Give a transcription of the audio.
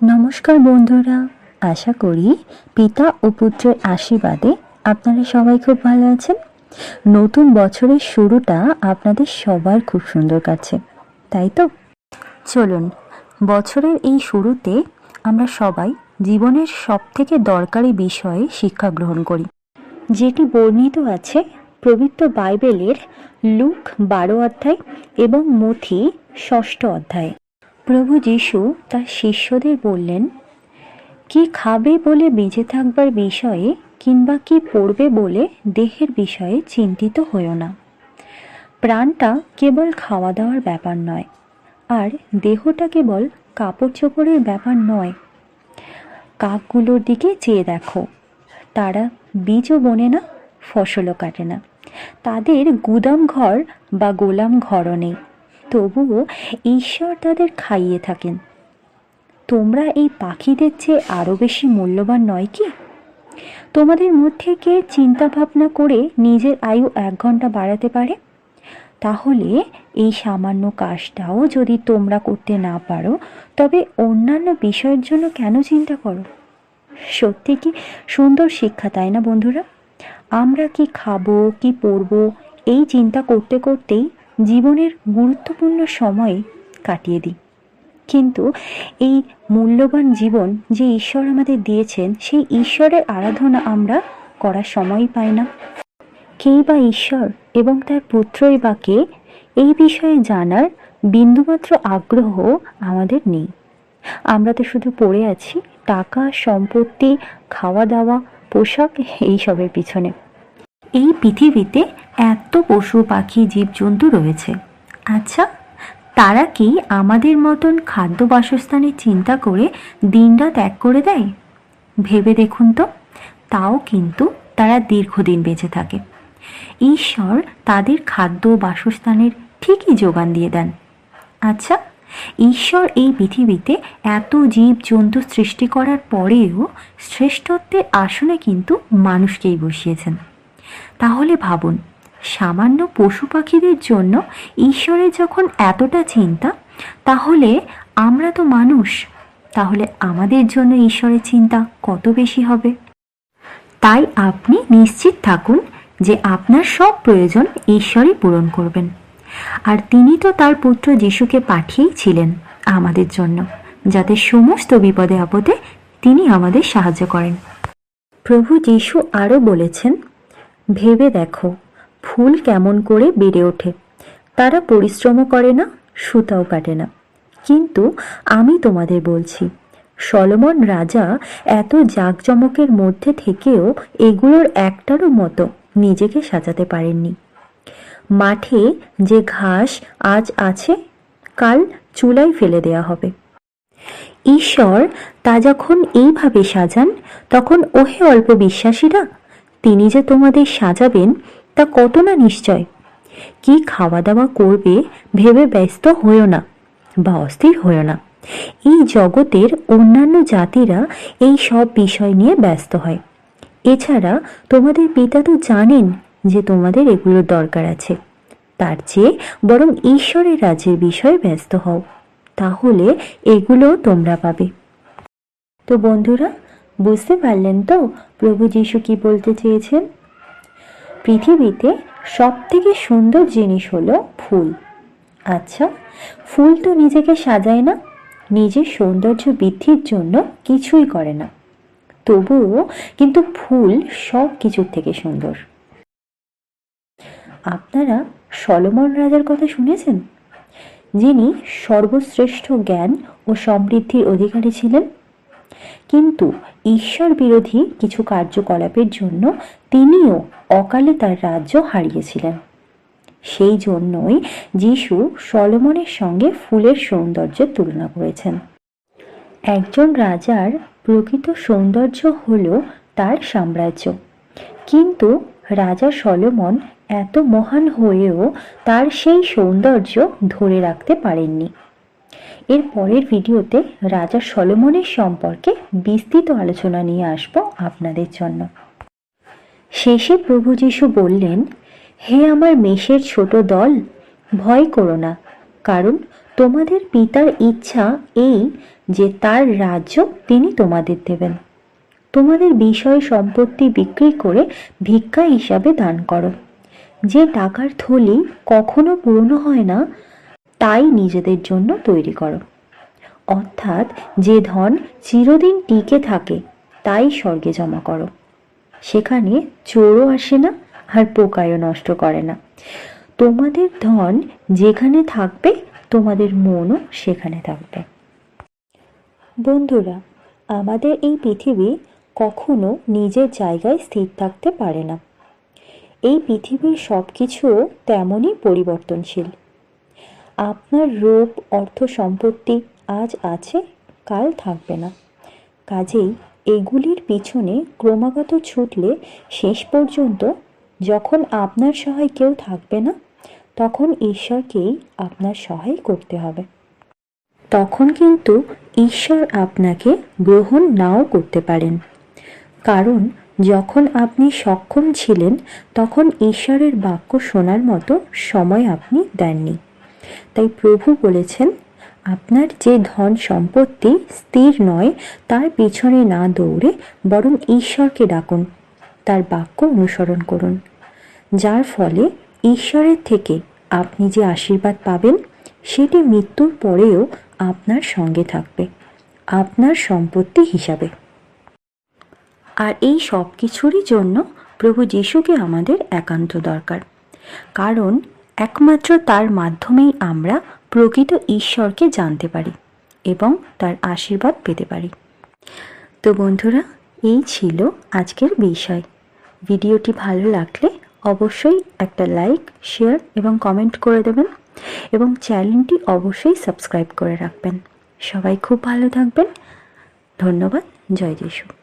নমস্কার বন্ধুরা, আশা করি পিতা ও পুত্রের আশীর্বাদে আপনারা সবাই খুব ভালো আছেন। নতুন বছরের শুরুটা আপনাদের সবার খুব সুন্দর কাটছে, তাই তো? চলুন বছরের এই শুরুতে আমরা সবাই জীবনের সবথেকে দরকারি বিষয়ে শিক্ষা গ্রহণ করি, যেটি বর্ণিত আছে পবিত্র বাইবেলের লুক 12 অধ্যায় এবং মথি 6 অধ্যায়ে। প্রভু যীশু তার শিষ্যদের বললেন, কি খাবে বলে বেঁচে থাকবার বিষয়ে কিংবা কি পড়বে বলে দেহের বিষয়ে চিন্তিত হইও না। প্রাণটা কেবল খাওয়া দাওয়ার ব্যাপার নয়, আর দেহটা কেবল কাপড় চোপড়ের ব্যাপার নয়। কাকগুলোর দিকে চেয়ে দেখো, তারা বীজও বোনে না, ফসলও কাটে না, তাদের গুদাম ঘর বা গোলাম ঘরও নেই, তবুও ঈশ্বর তাদের খাইয়ে থাকেন। তোমরা এই পাখিদের চেয়ে আরও বেশি মূল্যবান নয় কি? তোমাদের মধ্যে কে চিন্তা ভাবনা করে নিজের আয়ু 1 ঘন্টা বাড়াতে পারে? তাহলে এই সামান্য কাজটাও যদি তোমরা করতে না পারো, তবে অন্যান্য বিষয়ের জন্য কেন চিন্তা করো? সত্যি কি সুন্দর শিক্ষা, তাই না বন্ধুরা? আমরা কি খাবো, কি পরবো, এই চিন্তা করতে করতেই জীবনের গুরুত্বপূর্ণ সময় কাটিয়ে দিই। কিন্তু এই মূল্যবান জীবন যে ঈশ্বর আমাদের দিয়েছেন, সেই ঈশ্বরের আরাধনা আমরা করার সময়ই পাই না। কেই বা ঈশ্বর এবং তার পুত্রই বা কে, এই বিষয়ে জানার বিন্দুমাত্র আগ্রহ আমাদের নেই। আমরা তো শুধু পড়ে আছি টাকা, সম্পত্তি, খাওয়া দাওয়া, পোশাক, এইসবের পিছনে। এই পৃথিবীতে এত পশু পাখি জীবজন্তু রয়েছে, আচ্ছা তারা কি আমাদের মতন খাদ্য বাসস্থানের চিন্তা করে দিনরাত এক করে দেয়? ভেবে দেখুন তো। তাও কিন্তু তারা দীর্ঘদিন বেঁচে থাকে। ঈশ্বর তাদের খাদ্য বাসস্থানের ঠিকই যোগান দিয়ে দেন। আচ্ছা, ঈশ্বর এই পৃথিবীতে এত জীব জন্তু সৃষ্টি করার পরেও শ্রেষ্ঠত্বের আসনে কিন্তু মানুষকেই বসিয়েছেন। তাহলে ভাবুন, সামান্য পশু পাখিদের জন্য ঈশ্বরের যখন এতটা চিন্তা, তাহলে আমরা তো মানুষ, তাহলে আমাদের জন্য ঈশ্বরের চিন্তা কত বেশি হবে। তাই আপনি নিশ্চিত থাকুন যে আপনার সব প্রয়োজন ঈশ্বরই পূরণ করবেন। আর তিনি তো তার পুত্র যিশুকে পাঠিয়েছিলেন আমাদের জন্য, যাতে সমস্ত বিপদে আপদে তিনি আমাদের সাহায্য করেন। প্রভু যিশু আরও বলেছেন, ভেবে দেখো ফুল কেমন করে বেড়ে ওঠে, তারা পরিশ্রমও করে না, সুতাও কাটে না। কিন্তু আমি তোমাদের বলছি, সলোমন রাজা এত জাঁকজমকের মধ্যে থেকেও এগুলোর একটারও মতো নিজেকে সাজাতে পারেননি। মাঠে যে ঘাস আজ আছে, কাল চুলায় ফেলে দেয়া হবে। ঈশ্বর তা যখন এইভাবে সাজান, তখন ওহে অল্প বিশ্বাসীরা, তিনি যে তোমাদের সাজাবেন তা কত না নিশ্চয়। কি খাওয়া দাওয়া করবে ভেবে ব্যস্ত হইও না বা অস্থির হইও না। এই জগতের অন্যান্য জাতিরা এই সব বিষয় নিয়ে ব্যস্ত হয়। এছাড়া তোমাদের পিতা তো জানেন যে তোমাদের এগুলোর দরকার আছে। তার চেয়ে বরং ঈশ্বরের রাজ্যের বিষয়ে ব্যস্ত হও, তাহলে এগুলো তোমরা পাবে। তো বন্ধুরা, বুঝতে পারলেন তো প্রভু যীশু কি বলতে চেয়েছেন? পৃথিবীতে সব থেকে সুন্দর জিনিস হলো ফুল। আচ্ছা, ফুল তো নিজেকে সাজায় না, নিজের সৌন্দর্য বৃদ্ধির জন্য কিছুই করে না, তবুও কিন্তু ফুল সব কিছুর থেকে সুন্দর। আপনারা সলোমন রাজার কথা শুনেছেন, যিনি সর্বশ্রেষ্ঠ জ্ঞান ও সমৃদ্ধির অধিকারী ছিলেন, কিন্তু ঈশ্বর বিরোধী কিছু কার্যকলাপের জন্য তিনিও অকালে তার রাজ্য হারিয়েছিলেন। সেই জন্যই যিশু সলোমনের সঙ্গে ফুলের সৌন্দর্যের তুলনা করেছেন। একজন রাজার প্রকৃত সৌন্দর্য হল তার সাম্রাজ্য, কিন্তু রাজা সলোমন এত মহান হয়েও তার সেই সৌন্দর্য ধরে রাখতে পারেননি। এর পরের ভিডিওতে রাজা সলোমনের সম্পর্কে বিস্তৃত আলোচনা নিয়ে আসব আপনাদের জন্য। শেষে প্রভু যীশু বললেন, হে আমার মেষের ছোট দল, ভয় করো না, কারণ তোমাদের পিতার ইচ্ছা এই যে তার রাজ্য তিনি তোমাদের দেবেন। তোমাদের বিষয় সম্পত্তি বিক্রি করে ভিক্ষা হিসাবে দান করো। যে টাকার থলি কখনো পুরনো হয় না তাই নিজেদের জন্য তৈরি করো। অর্থাৎ যে ধন চিরদিন টিকে থাকে তাই স্বর্গে জমা করো। সেখানে চোরও আসে না আর পোকায়ও নষ্ট করে না। তোমাদের ধন যেখানে থাকবে তোমাদের মনও সেখানে থাকবে। বন্ধুরা, আমাদের এই পৃথিবী কখনো নিজের জায়গায় স্থির থাকতে পারে না। এই পৃথিবীর সব কিছুও তেমনই পরিবর্তনশীল। আপনার রূপ, অর্থ, সম্পত্তি আজ আছে, কাল থাকবে না। কাজেই এগুলির পিছনে ক্রমাগত ছুটলে শেষ পর্যন্ত যখন আপনার সহায় কেউ থাকবে না, তখন ঈশ্বরকেই আপনার সহায় করতে হবে। তখন কিন্তু ঈশ্বর আপনাকে গ্রহণ নাও করতে পারেন, কারণ যখন আপনি সক্ষম ছিলেন তখন ঈশ্বরের বাক্য শোনার মতো সময় আপনি দেননি। তাই প্রভু বলেছেন, আপনার যে ধন সম্পত্তি স্থির নয় তার পিছনে না দৌড়ে বরং ঈশ্বরকে ডাকুন, তার বাক্য অনুসরণ করুন, যার ফলে ঈশ্বরের থেকে আপনি যে আশীর্বাদ পাবেন সেটি মৃত্যুর পরেও আপনার সঙ্গে থাকবে, আপনার সম্পত্তি হিসাবে। আর এই সব কিছুরই জন্য প্রভু যিশুকে আমাদের একান্ত দরকার, কারণ একমাত্র তার মাধ্যমেই আমরা প্রকৃত ঈশ্বরকে জানতে পারি এবং তার আশীর্বাদ পেতে পারি। তো বন্ধুরা, এই ছিল আজকের বিষয়। ভিডিওটি ভালো লাগলে অবশ্যই একটা লাইক, শেয়ার এবং কমেন্ট করে দেবেন এবং চ্যানেলটি অবশ্যই সাবস্ক্রাইব করে রাখবেন। সবাই খুব ভালো থাকবেন। ধন্যবাদ। জয় যিশু।